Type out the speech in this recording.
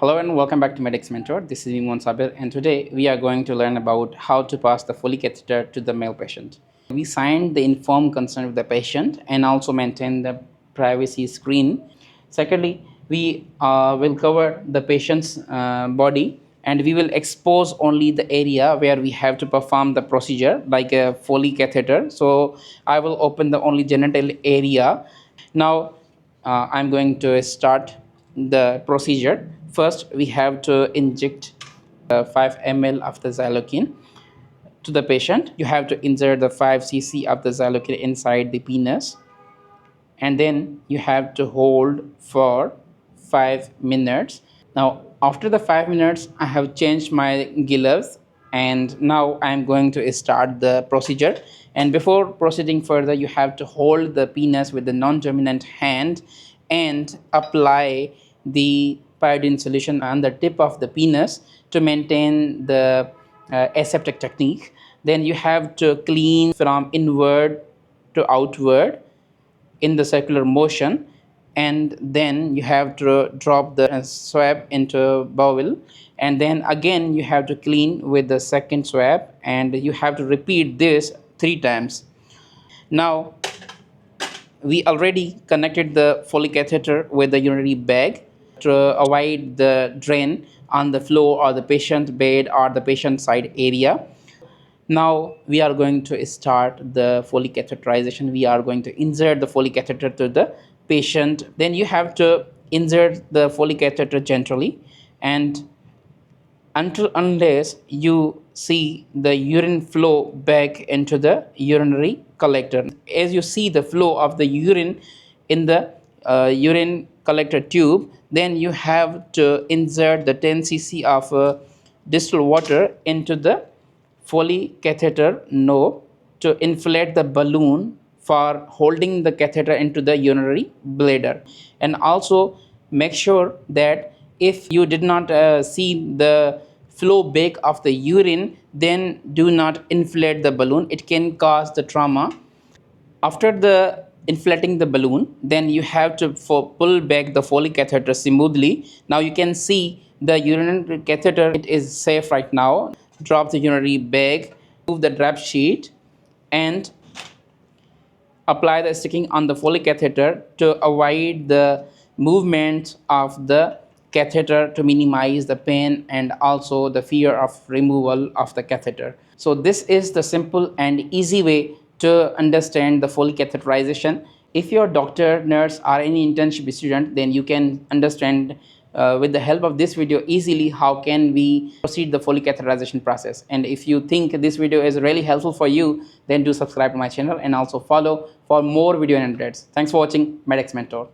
Hello and welcome back to Medix Mentor. This is Vimon Sabir, and today we are going to learn about how to pass the Foley catheter to the male patient. We signed the informed consent of the patient and also maintain the privacy screen. Secondly, we will cover the patient's body, and we will expose only the area where we have to perform the procedure like a Foley catheter. So I will open the only genital area. Now I'm going to start the procedure. First, we have to inject 5 ml of the xylocaine to the patient. You have to insert the 5 cc of the xylocaine inside the penis, and then you have to hold for 5 minutes. Now, after the 5 minutes, I have changed my gloves, and now I'm going to start the procedure. And before proceeding further, you have to hold the penis with the non-dominant hand and apply the pyridine solution on the tip of the penis to maintain the aseptic technique. Then you have to clean from inward to outward in the circular motion, and then you have to drop the swab into bowel, and then again you have to clean with the second swab, and you have to repeat this 3 times. Now we already connected the Foley catheter with the urinary bag to avoid the drain on the floor or the patient bed or the patient side area. Now we are going to start the Foley catheterization. We are going to insert the Foley catheter to the patient. Then you have to insert the Foley catheter gently, and unless you see the urine flow back into the urinary collector. As you see the flow of the urine in the urine collector tube, then you have to insert the 10 cc of distilled water into the Foley catheter knob to inflate the balloon for holding the catheter into the urinary bladder. And also make sure that if you did not see the flow back of the urine, then do not inflate the balloon. It can cause the trauma. After the inflating the balloon, then you have to pull back the Foley catheter smoothly. Now you can see the urinary catheter, it is safe right now. Drop the urinary bag, move the drap sheet, and apply the sticking on the Foley catheter to avoid the movement of the catheter, to minimize the pain and also the fear of removal of the catheter. So this is the simple and easy way to understand the Foley catheterization. If your doctor, nurse or any internship student, then you can understand with the help of this video easily how can we proceed the Foley catheterization process. And if you think this video is really helpful for you, then do subscribe to my channel and also follow for more video and updates. Thanks for watching Medix Mentor.